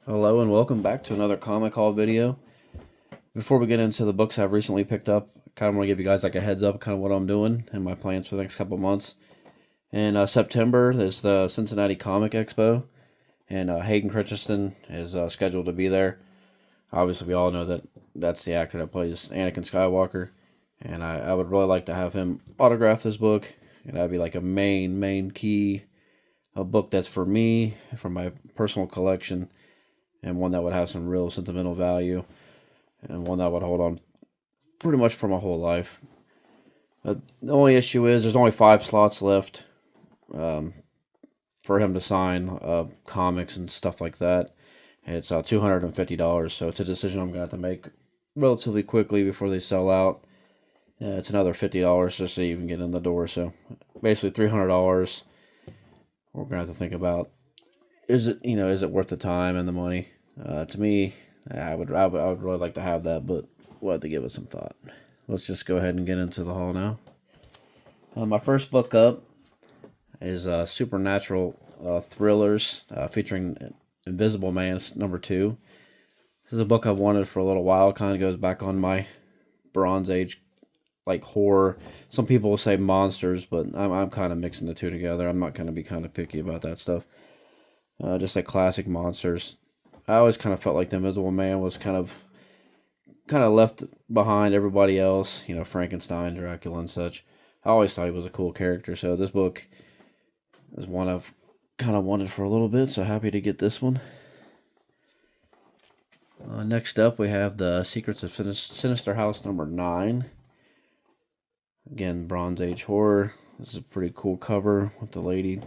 Hello and welcome back to another comic haul video. Before we get into the books I've recently picked up, I kind of want to give you guys like a heads up kind of what I'm doing and my plans for the next couple months. In September, there's the Cincinnati Comic Expo, and Hayden Christensen is scheduled to be there. Obviously, we all know that that's the actor that plays Anakin Skywalker, and I would really like to have him autograph this book, and that'd be like a main key, a book that's for me, for my personal collection, and one that would have some real sentimental value, and one that would hold on pretty much for my whole life. The only issue is there's only 5 slots left um, for him to sign comics and stuff like that. It's $250, so it's a decision I'm going to have to make relatively quickly before they sell out. It's another $50 just to even get in the door, so basically $300. We're going to have to think about is it worth the time and the money? To me, I would really like to have that, but we'll have to give it some thought. Let's just go ahead and get into the haul now. My first book up is Supernatural Thrillers featuring Invisible Man, #2. This is a book I've wanted for a little while. It kind of goes back on my Bronze Age like horror. Some people will say monsters, but I'm kind of mixing the two together. I'm not going to be kind of picky about that stuff. Just like classic monsters. I always kind of felt like the Invisible Man was kind of left behind everybody else. Frankenstein, Dracula, and such. I always thought he was a cool character. So this book is one I've kind of wanted for a little bit. So happy to get this one. Next up, we have the Secrets of Sinister House #9. Again, Bronze Age horror. This is a pretty cool cover with the lady,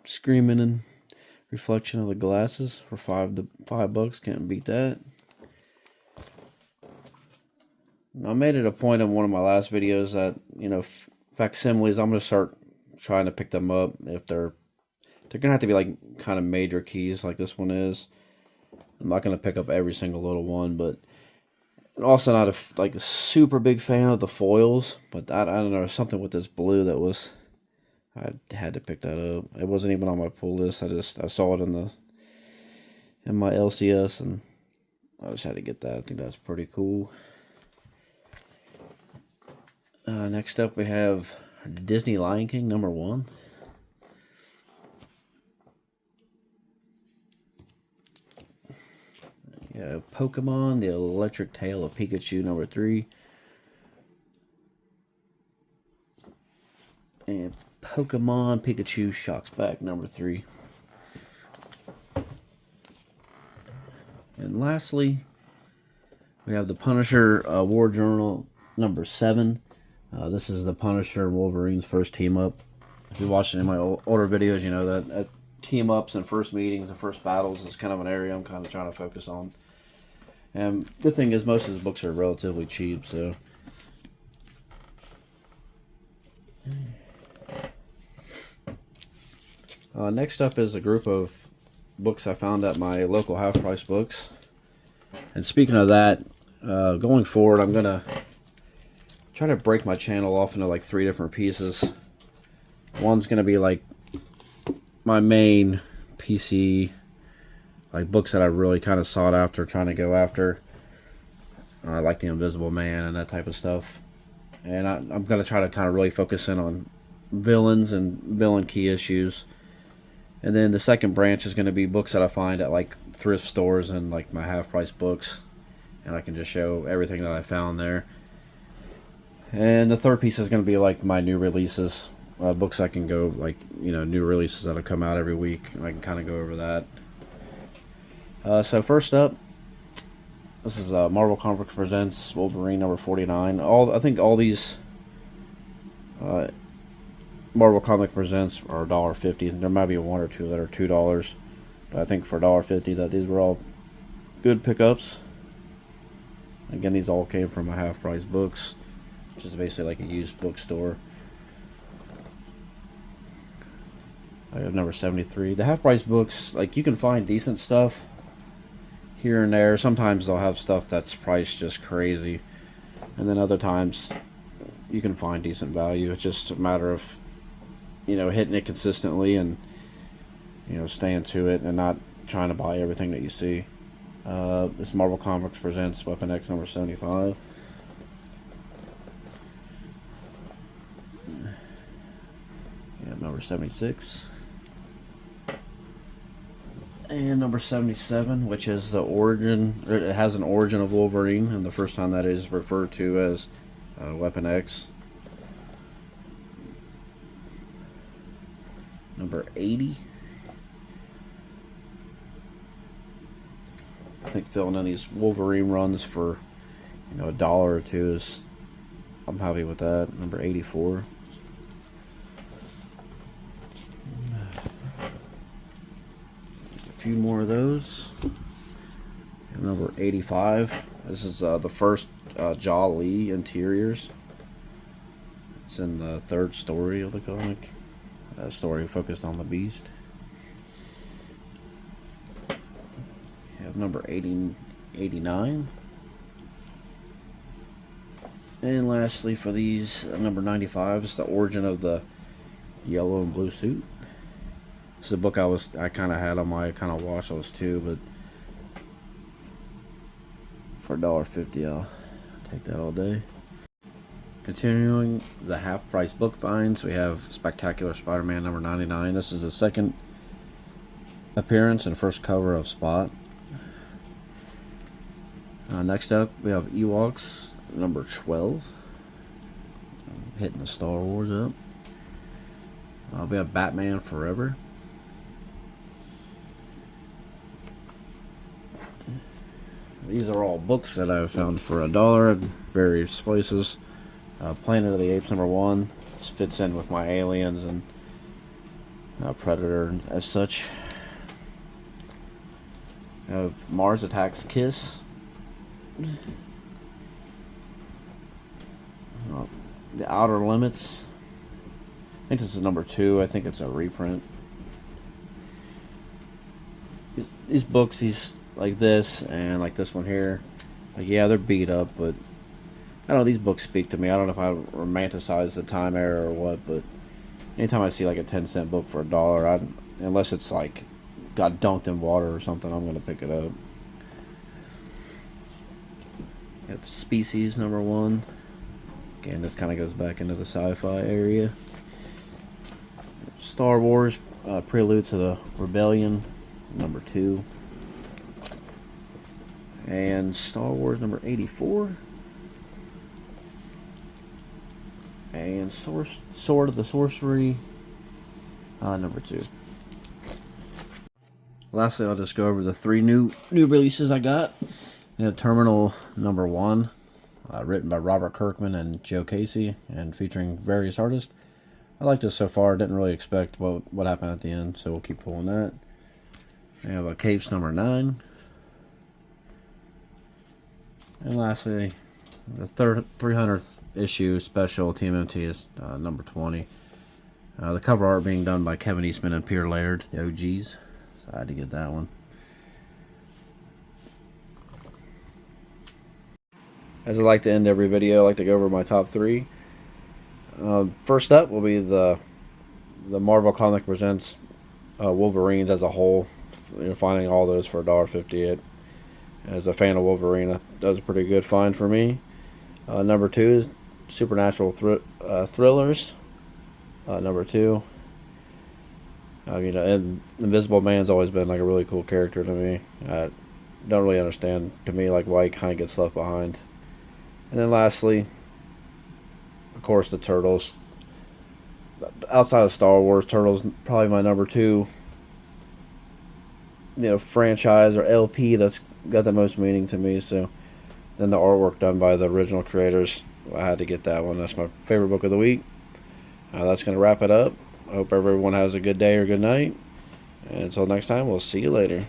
screaming and reflection of the glasses for $5. Can't beat that. I made it a point in one of my last videos that facsimiles, I'm gonna start trying to pick them up if they're gonna have to be like kind of major keys like this one is. I'm not gonna pick up every single little one, but I'm also not a super big fan of the foils. But I don't know, something with this blue that was. I had to pick that up. It wasn't even on my pull list. I saw it in my LCS, and I just had to get that. I think that's pretty cool. Next up, we have Disney Lion King #1. Yeah, Pokemon: The Electric Tale of Pikachu #3. And Pokemon Pikachu Shocks Back #3. And lastly, we have the Punisher War Journal #7. This is the Punisher and Wolverine's first team up. If you watched any of my older videos, you know that team ups and first meetings and first battles is kind of an area I'm kind of trying to focus on. And the thing is, most of his books are relatively cheap, so. Next up is a group of books I found at my local half-price books. And speaking of that, going forward, I'm going to try to break my channel off into like 3 different pieces. One's going to be like my main PC, like books that I really kind of sought after, trying to go after. Like The Invisible Man and that type of stuff. And I'm going to try to kind of really focus in on villains and villain key issues. And then the second branch is going to be books that I find at like thrift stores and like my half-price books. And I can just show everything that I found there. And the third piece is going to be like my new releases. Books I can go, like, new releases that'll come out every week. I can kind of go over that. So first up, this is Marvel Comics Presents Wolverine #49. I think all these Marvel Comic Presents are $1.50. There might be one or two that are $2, but I think for $1.50 that these were all good pickups. Again, these all came from my half-price books, which is basically like a used bookstore. I have #73. The half-price books, like, you can find decent stuff here and there. Sometimes they'll have stuff that's priced just crazy, and then other times you can find decent value. It's just a matter of hitting it consistently and staying to it and not trying to buy everything that you see. This Marvel Comics presents Weapon X number 75. Yeah, number 76. And number 77, which is the origin, it has an origin of Wolverine, and the first time that is referred to as Weapon X. Number 80. I think filling in these Wolverine runs for, you know, $1 or $2 is, I'm happy with that. Number 84. A few more of those. Number 85. This is the first Jaw Lee interiors. It's in the 3rd story of the comic. Story focused on the Beast. You have number 89. And lastly for these, number 95 is the origin of the yellow and blue suit. This is a book I kind of had on my kind of watch list too, but for $1.50 I'll take that all day. Continuing the half-price book finds, we have Spectacular Spider-Man number 99. This is the second appearance and first cover of Spot. Next up, we have Ewoks number 12. Hitting the Star Wars up. We have Batman Forever. These are all books that I've found for $1 at various places. Planet of the Apes number 1. This fits in with my Aliens and Predator and as such. I have Mars Attacks Kiss. The Outer Limits. I think this is number 2. I think it's a reprint. These books, these like this and like this one here, like, yeah, they're beat up, but I don't know, these books speak to me. I don't know if I romanticize the time era or what, but anytime I see like a 10-cent book for $1, unless it's like got dunked in water or something, I'm gonna pick it up. We have Species number 1. Again, this kind of goes back into the sci-fi area. Star Wars, Prelude to the Rebellion, number 2. And Star Wars number 84. And Sword of the Sorcery, number 2. Lastly, I'll just go over the 3 new releases I got. We have Terminal number 1, written by Robert Kirkman and Joe Casey, and featuring various artists. I liked this so far. Didn't really expect what happened at the end, so we'll keep pulling that. We have Capes number 9. And lastly, the 300th issue special TMNT is number 20. The cover art being done by Kevin Eastman and Peter Laird, the OGs. So I had to get that one. As I like to end every video, I like to go over my top 3. First up will be the Marvel Comic Presents Wolverines as a whole. You know, finding all those for $1.58. As a fan of Wolverine, that was a pretty good find for me. Number 2 is Supernatural Thrillers. Number 2. You know, and Invisible Man's always been like a really cool character to me. I don't really understand, to me, like why he kind of gets left behind. And then lastly, of course, the Turtles. Outside of Star Wars, Turtles probably my number 2, you know, franchise or LP that's got the most meaning to me. So then the artwork done by the original creators, I had to get that one. That's my favorite book of the week. That's going to wrap it up. I hope everyone has a good day or good night. And until next time, we'll see you later.